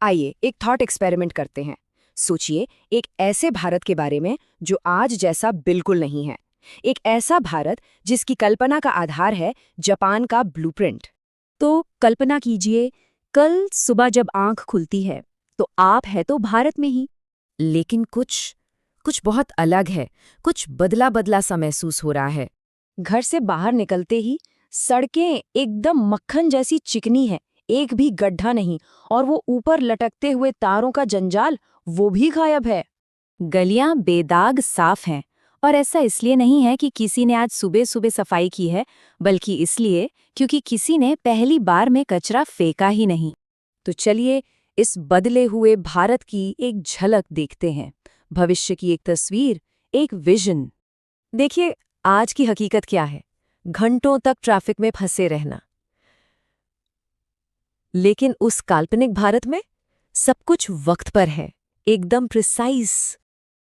आइए एक thought experiment करते हैं। सोचिए एक ऐसे भारत के बारे में जो आज जैसा बिल्कुल नहीं है। एक ऐसा भारत जिसकी कल्पना का आधार है जापान का ब्लूप्रिंट। तो कल्पना कीजिए, कल सुबह जब आंख खुलती है तो आप है तो भारत में ही। लेकिन कुछ कुछ बहुत अलग है। कुछ बदला बदला सा महसूस हो रहा है। घर से बाहर निकलते ही सड़कें एकदम मक्खन जैसी चिकनी है, एक भी गड्ढा नहीं, और वो ऊपर लटकते हुए तारों का जंजाल वो भी गायब है। गलियां बेदाग साफ हैं, और ऐसा इसलिए नहीं है कि किसी ने आज सुबह सुबह सफाई की है, बल्कि इसलिए क्योंकि किसी ने पहली बार में कचरा फेंका ही नहीं। तो चलिए इस बदले हुए भारत की एक झलक देखते हैं, भविष्य की एक तस्वीर, एक विजन। देखिए आज की हकीकत क्या है। घंटों तक ट्रैफिक में फंसे रहना, लेकिन उस काल्पनिक भारत में सब कुछ वक्त पर है, एकदम प्रिसाइज।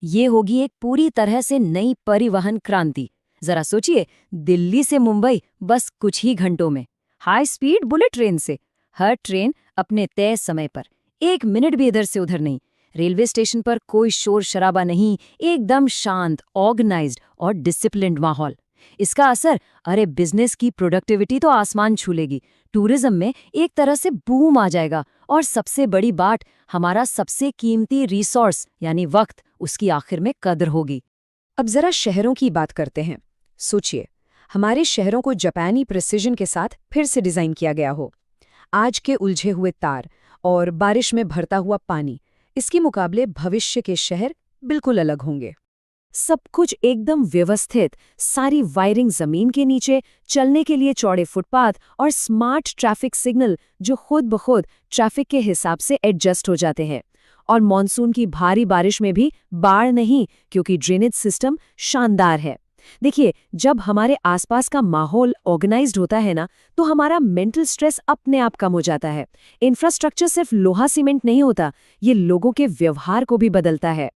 ये होगी एक पूरी तरह से नई परिवहन क्रांति। जरा सोचिए, दिल्ली से मुंबई बस कुछ ही घंटों में, हाई स्पीड बुलेट ट्रेन से, हर ट्रेन अपने तय समय पर, एक मिनट भी इधर से उधर नहीं। रेलवे स्टेशन पर कोई शोर शराबा नहीं, एकदम शांत, ऑर्गेनाइज्ड और डिसिप्लिन्ड माहौल। इसका असर, अरे बिजनेस की प्रोडक्टिविटी तो आसमान छू लेगी, टूरिज्म में एक तरह से बूम आ जाएगा, और सबसे बड़ी बात, हमारा सबसे कीमती रिसोर्स यानी वक्त, उसकी आखिर में कदर होगी। अब जरा शहरों की बात करते हैं। सोचिए हमारे शहरों को जापानी प्रिसिजन के साथ फिर से डिजाइन किया गया हो। आज के उलझे हुए तार और बारिश में भरता हुआ पानी, इसके मुकाबले भविष्य के शहर बिल्कुल अलग होंगे। सब कुछ एकदम व्यवस्थित, सारी वायरिंग जमीन के नीचे, चलने के लिए चौड़े फुटपाथ और स्मार्ट ट्रैफिक सिग्नल जो खुद ब खुद ट्रैफिक के हिसाब से एडजस्ट हो जाते हैं। और मॉनसून की भारी बारिश में भी बाढ़ नहीं, क्योंकि ड्रेनेज सिस्टम शानदार है। देखिए जब हमारे आसपास का माहौल ऑर्गेनाइज्ड होता है ना, तो हमारा मेंटल स्ट्रेस अपने आप कम हो जाता है। इंफ्रास्ट्रक्चर सिर्फ लोहा सीमेंट नहीं होता, ये लोगों के व्यवहार को भी बदलता है।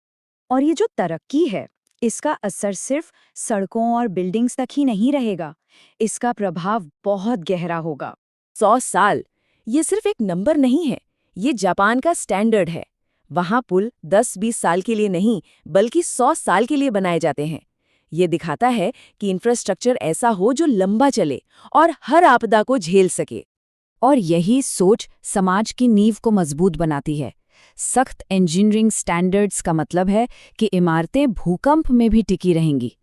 और ये जो तरक्की है, इसका असर सिर्फ सड़कों और बिल्डिंग्स तक ही नहीं रहेगा, इसका प्रभाव बहुत गहरा होगा। 100 साल, ये सिर्फ एक नंबर नहीं है, ये जापान का स्टैंडर्ड है। वहाँ पुल 10-20 साल के लिए नहीं, बल्कि 100 साल के लिए बनाए जाते हैं। ये दिखाता है कि इंफ्रास्ट्रक्चर ऐसा हो जो लंबा चले और हर आपदा को झेल सके। और यही सोच समाज की नींव को मजबूत बनाती है। सख्त इंजीनियरिंग स्टैंडर्ड्स का मतलब है कि इमारतें भूकंप में भी टिकी रहेंगी,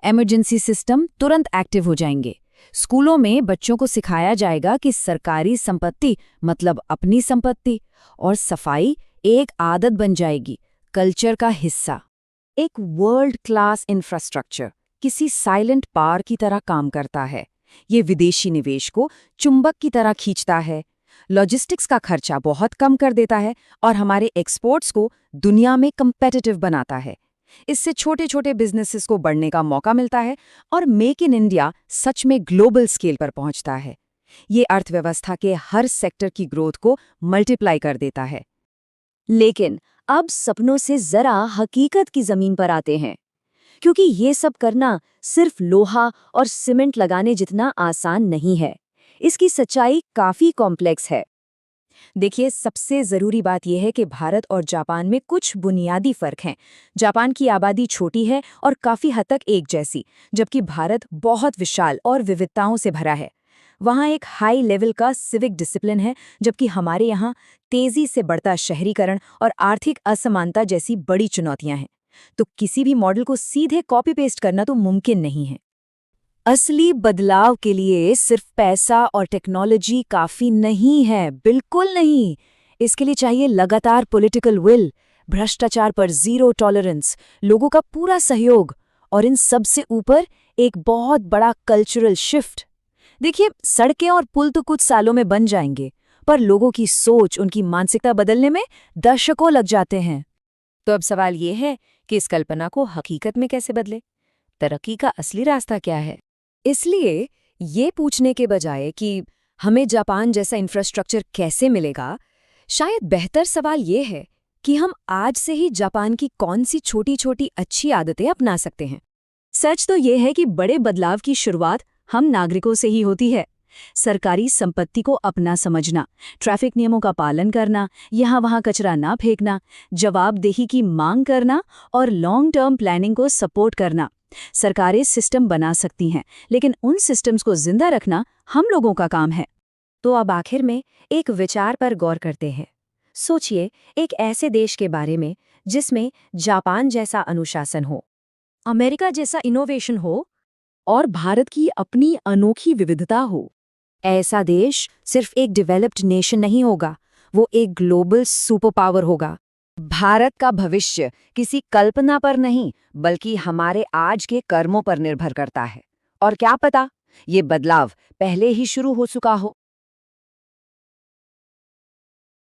इमरजेंसी सिस्टम तुरंत एक्टिव हो जाएंगे। स्कूलों में बच्चों को सिखाया जाएगा कि सरकारी संपत्ति मतलब अपनी संपत्ति, और सफाई एक आदत बन जाएगी, कल्चर का हिस्सा। एक वर्ल्ड क्लास इंफ्रास्ट्रक्चर किसी साइलेंट पार की तरह काम करता है। ये विदेशी निवेश को चुंबक की तरह खींचता है, लॉजिस्टिक्स का खर्चा बहुत कम कर देता है, और हमारे एक्सपोर्ट्स को दुनिया में कम्पेटिटिव बनाता है। इससे छोटे छोटे बिजनेसेस को बढ़ने का मौका मिलता है, और मेक इन इंडिया सच में ग्लोबल स्केल पर पहुंचता है। ये अर्थव्यवस्था के हर सेक्टर की ग्रोथ को मल्टीप्लाई कर देता है। लेकिन अब सपनों से जरा हकीकत की जमीन पर आते हैं, क्योंकि ये सब करना सिर्फ लोहा और सीमेंट लगाने जितना आसान नहीं है। इसकी सच्चाई काफी कॉम्प्लेक्स है। देखिए सबसे जरूरी बात यह है कि भारत और जापान में कुछ बुनियादी फर्क हैं। जापान की आबादी छोटी है और काफी हद तक एक जैसी, जबकि भारत बहुत विशाल और विविधताओं से भरा है। वहाँ एक हाई लेवल का सिविक डिसिप्लिन है, जबकि हमारे यहाँ तेजी से बढ़ता शहरीकरण और आर्थिक असमानता जैसी बड़ी चुनौतियां हैं। तो किसी भी मॉडल को सीधे कॉपी पेस्ट करना तो मुमकिन नहीं है। असली बदलाव के लिए सिर्फ पैसा और टेक्नोलॉजी काफी नहीं है, बिल्कुल नहीं। इसके लिए चाहिए लगातार पॉलिटिकल विल, भ्रष्टाचार पर जीरो टॉलरेंस, लोगों का पूरा सहयोग, और इन सब से ऊपर एक बहुत बड़ा कल्चरल शिफ्ट। देखिए सड़कें और पुल तो कुछ सालों में बन जाएंगे, पर लोगों की सोच, उनकी मानसिकता बदलने में दशकों लग जाते हैं। तो अब सवाल ये है कि इस कल्पना को हकीकत में कैसे बदले? तरक्की का असली रास्ता क्या है? इसलिए ये पूछने के बजाय कि हमें जापान जैसा इंफ्रास्ट्रक्चर कैसे मिलेगा, शायद बेहतर सवाल ये है कि हम आज से ही जापान की कौन सी छोटी छोटी अच्छी आदतें अपना सकते हैं। सच तो ये है कि बड़े बदलाव की शुरुआत हम नागरिकों से ही होती है। सरकारी संपत्ति को अपना समझना, ट्रैफिक नियमों का पालन करना, यहाँ वहाँ कचरा ना फेंकना, जवाबदेही की मांग करना और लॉन्ग टर्म प्लानिंग को सपोर्ट करना। सरकारें सिस्टम बना सकती हैं, लेकिन उन सिस्टम्स को जिंदा रखना हम लोगों का काम है। तो अब आखिर में एक विचार पर गौर करते हैं। सोचिए एक ऐसे देश के बारे में जिसमें जापान जैसा अनुशासन हो, अमेरिका जैसा इनोवेशन हो और भारत की अपनी अनोखी विविधता हो। ऐसा देश सिर्फ एक डेवलप्ड नेशन नहीं होगा, वो एक ग्लोबल सुपर पावर होगा। भारत का भविष्य किसी कल्पना पर नहीं बल्कि हमारे आज के कर्मों पर निर्भर करता है। और क्या पता, ये बदलाव पहले ही शुरू हो चुका हो।